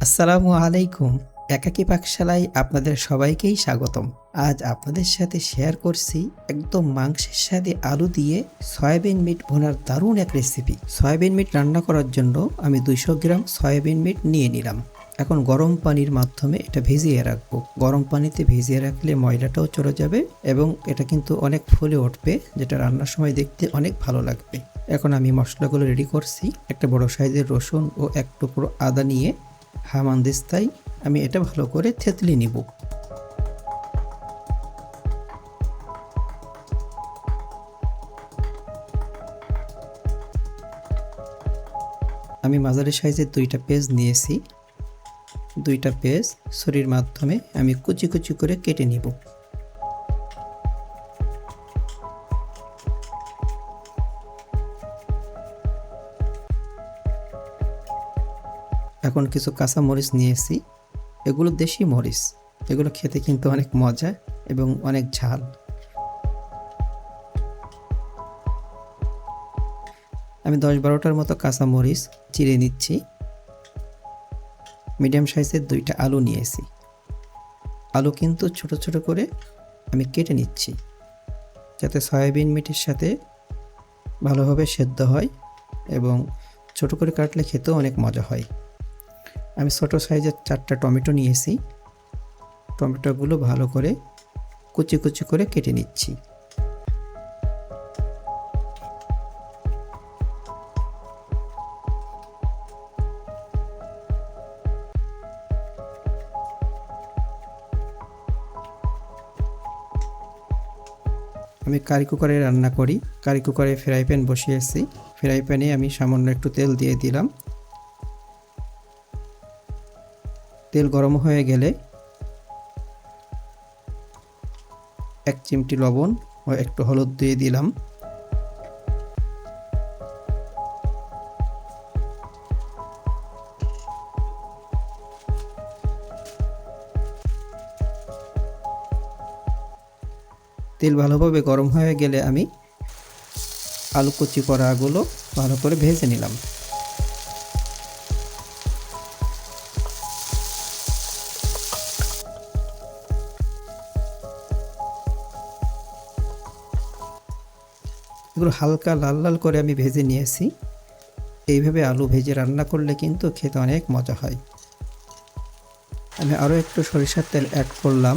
আসসালামু আলাইকুম। একাকী পাকশালায় আপনাদের সবাইকেই স্বাগতম। আজ আপনাদের সাথে শেয়ার করছি একদম মাংসের স্বাদে আলু দিয়ে সয়াবিন মিট ভুনার দারুণ এক রেসিপি। সয়াবিন মিট রান্না করার জন্য আমি 200 গ্রাম সয়াবিন মিট নিয়ে নিলাম। এখন গরম পানির মাধ্যমে এটা ভিজিয়ে রাখবো। গরম পানিতে ভিজিয়ে রাখলে ময়লাটাও চলে যাবে এবং এটা কিন্তু অনেক ফুলে উঠবে, যেটা রান্নার সময় দেখতে অনেক ভালো লাগবে। এখন আমি মশলাগুলো রেডি করছি। একটা বড় সাইজের রসুন ও এক টুকরো আদা নিয়ে হামানদিস্তায় আমি এটা ভালো করে থেতলে নিব। আমি মাঝারি সাইজের 2টা পেঁয়াজ নিয়েছি। 2টা পেঁয়াজ ছুরির মাধ্যমে আমি কুচি কুচি করে কেটে নিব। এখন কিছু কাঁচা মরিচ নিয়েছি। এগুলো দেশি মরিচ, এগুলো খেতে কিন্তু অনেক মজা এবং অনেক ঝাল। আমি 10-12টার মতো কাঁচা মরিচ চিড়ে নিচ্ছি। মিডিয়াম সাইজের 2টা আলু নিয়েছি। আলু কিন্তু ছোট ছোট করে আমি কেটে নিচ্ছি, যাতে সয়াবিন মিটের সাথে ভালোভাবে সেদ্ধ হয় এবং ছোট করে কাটলে খেতেও অনেক মজা হয়। আমি ছোট সাইজের 4টা টমেটো নিয়েছি। টমেটোগুলো ভালো করে কুচি কুচি করে কেটে নিচ্ছি। আমি কারি কুকারে রান্না করি। কারি কুকারে ফ্রাই প্যান বসিয়েছি। ফ্রাই প্যানে আমি সামান্য একটু তেল দিয়ে দিলাম। তেল গরম হয়ে গেলে 1 চিমটি লবণ ও একটু হলুদ দিয়ে দিলাম। তেল ভালোভাবে গরম হয়ে গেলে আমি আলু কুচি করাগুলো ভালো করে ভেজে নিলাম। এগুলো হালকা লাল লাল করে আমি ভেজে নিয়েছি। এইভাবে আলু ভেজে রান্না করলে কিন্তু খেতে অনেক মজা হয়। আমি আরও একটু সরিষার তেল অ্যাড করলাম।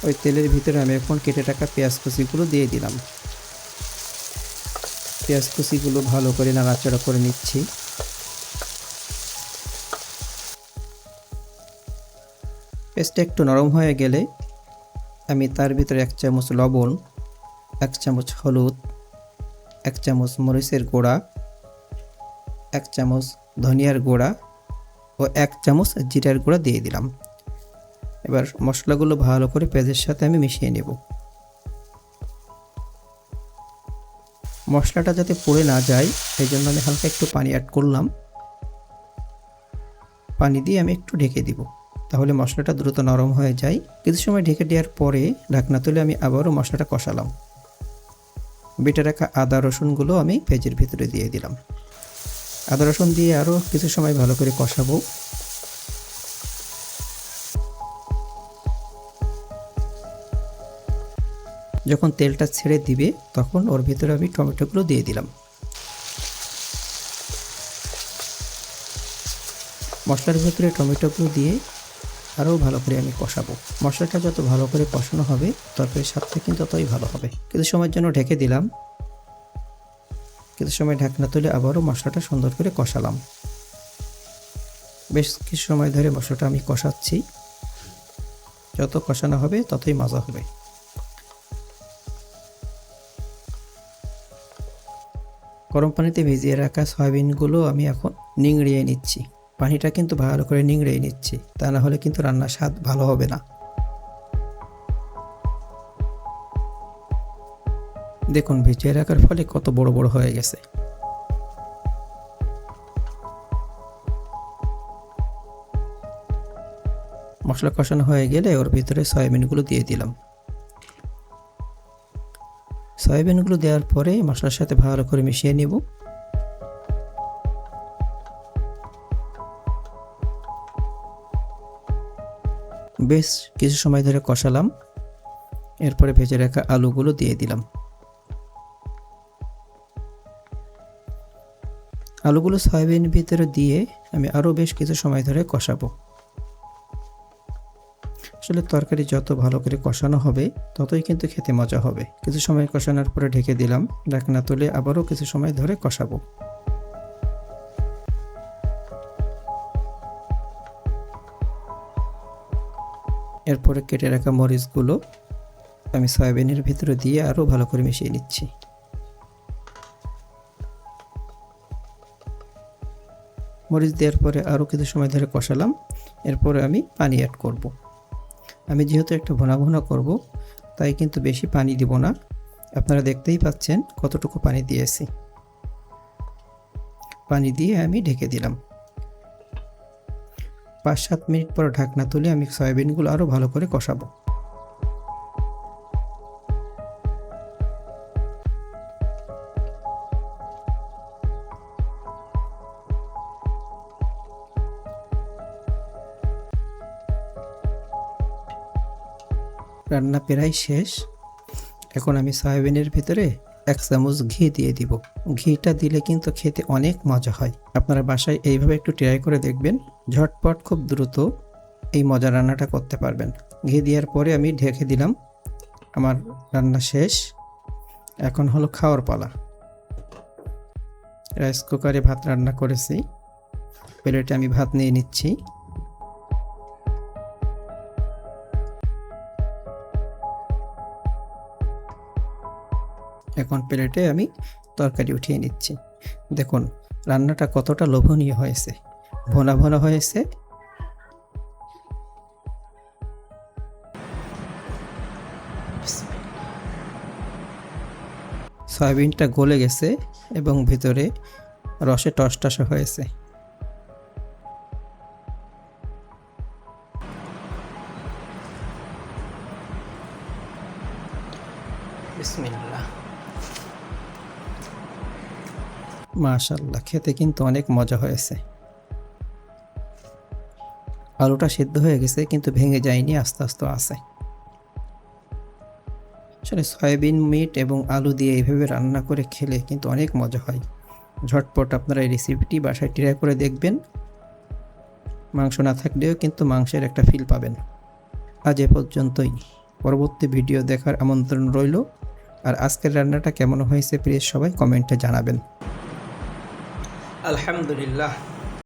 ওই তেলের ভিতরে আমি এখন কেটে রাখা পেঁয়াজ কুচিগুলো দিয়ে দিলাম। পেঁয়াজ কুচিগুলো ভালো করে নাড়াচাড়া করে নিচ্ছি। পেঁয়াজটা একটু নরম হয়ে গেলে আমি তার ভিতরে 1 চামচ লবণ, 1 চামচ হলুদ, 1 চামচ মরিচের গুঁড়া, 1 চামচ ধনিয়ার গুঁড়া ও 1 চামচ জিরার গুঁড়া দিয়ে দিলাম। এবার মশলাগুলো ভালো করে পেঁয়াজের সাথে আমি মিশিয়ে নেব। মশলাটা যাতে পুড়ে না যায় এই জন্য আমি হালকা একটু পানি অ্যাড করলাম। পানি দিয়ে আমি একটু ঢেকে দিব, তাহলে মশলাটা দ্রুত নরম হয়ে যায়। কিছু সময় ঢেকে দেওয়ার পরে ঢাকনা তুলে আমি আবারও মশলাটা কষালাম। বেটে রাখা আদা রসুনগুলো আমি পেঁয়াজের ভিতরে দিয়ে দিলাম। আদা রসুন দিয়ে আরও কিছু সময় ভালো করে কষাবো। যখন তেলটা ছেড়ে দিবে তখন ওর ভিতরে আমি টমেটোগুলো দিয়ে দিলাম। মশলার ভিতরে টমেটোগুলো দিয়ে আরও ভালো করে আমি কষাবো। মশলাটা যত ভালো করে কষানো হবে তরকারির স্বাদটা কিন্তু ততই ভালো হবে। কিছু সময়ের জন্য ঢেকে দিলাম। কিছু সময় ঢাকনা তুলে আবারও মশলাটা সুন্দর করে কষালাম। বেশ কিছু সময় ধরে মশলাটা আমি কষাচ্ছি। যত কষানো হবে ততই মজা হবে। গরম পানিতে ভিজিয়ে রাখা সয়াবিনগুলো আমি এখন নিংড়িয়ে নিচ্ছি। পানিটা কিন্তু ভালো করে নিংড়িয়ে নিচ্ছি, তা না হলে কিন্তু রান্নার স্বাদ ভালো হবে না। দেখুন ভিজিয়ে রাখার ফলে কত বড় বড় হয়ে গেছে। মশলা কষানো হয়ে গেলে ওর ভিতরে সয়াবিনগুলো দিয়ে দিলাম। সয়াবিনগুলো দেওয়ার পরে মশলার সাথে ভালো করে মিশিয়ে নেব। বেশ কিছু সময় ধরে কষালাম। এরপরে ভেজে রাখা আলুগুলো দিয়ে দিলাম। আলুগুলো সয়াবিনের ভিতরে দিয়ে আমি আরও বেশ কিছু সময় ধরে কষাবো। আসলে তরকারি যত ভালো করে কষানো হবে ততই কিন্তু খেতে মজা হবে। কিছু সময় কষানোর পরে ঢেকে দিলাম। ঢাকনা তুলে আবারও কিছু সময় ধরে কষাবো। এরপরে কেটে রাখা মরিচগুলো আমি সয়াবিনের ভিতরে দিয়ে আরও ভালো করে মিশিয়ে নিচ্ছি। মরিচ দেওয়ার পরে আরও কিছু সময় ধরে কষালাম। এরপরে আমি পানি অ্যাড করব। আমি যেহেতু একটা ভুনা ভুনা করব, তাই কিন্তু বেশি পানি দিব না। আপনারা দেখতেই পাচ্ছেন কতটুকু পানি দিয়েছি। পানি দিয়ে আমি ঢেকে দিলাম। 5-7 মিনিট পর ঢাকনা তুলে আমি সয়াবিনগুলো আরও ভালো করে কষাবো। রান্না প্রায় শেষ। এখন আমি সয়াবিনের ভিতরে 1 চামচ ঘি দিয়ে দিব। ঘিটা দিলে কিন্তু খেতে অনেক মজা হয়। আপনারা বাসায় এইভাবে একটু ট্রাই করে দেখবেন। ঝটপট খুব দ্রুত এই মজার রান্নাটা করতে পারবেন। ঘি দেওয়ার পরে আমি ঢেকে দিলাম। আমার রান্না শেষ। এখন হলো খাওয়ার পালা। রাইস কুকারে ভাত রান্না করেছি। প্লেটে আমি ভাত নিয়ে নিচ্ছি। এখন প্লেটে আমি তরকারি উঠিয়ে নিচ্ছি। দেখুন রান্নাটা কতটা লোভনীয় হয়েছে, ভোনা ভোনা হয়েছে। সয়াবিনটা গলে গেছে এবং ভিতরে রসে টসটসে হয়েছে। বিসমিল্লাহ। মাশাআল্লাহ, খেতে কিন্তু অনেক মজা হয়েছে। আলুটা সিদ্ধ হয়ে গেছে কিন্তু ভেঙে যায়নি, আস্তে আস্তে আছে। আসলে সয়াবিন মিট এবং আলু দিয়ে এইভাবে রান্না করে খেলে কিন্তু অনেক মজা হয়। ঝটপট আপনারা এই রেসিপিটি বাসায় ট্রাই করে দেখবেন। মাংস না থাকলেও কিন্তু মাংসের একটা ফিল পাবেন। আজ এ পর্যন্তই। পরবর্তী ভিডিও দেখার আমন্ত্রণ রইল। আর আজকের রান্নাটা কেমন হয়েছে প্লিজ সবাই কমেন্টে জানাবেন। আলহামদুলিল্লাহ।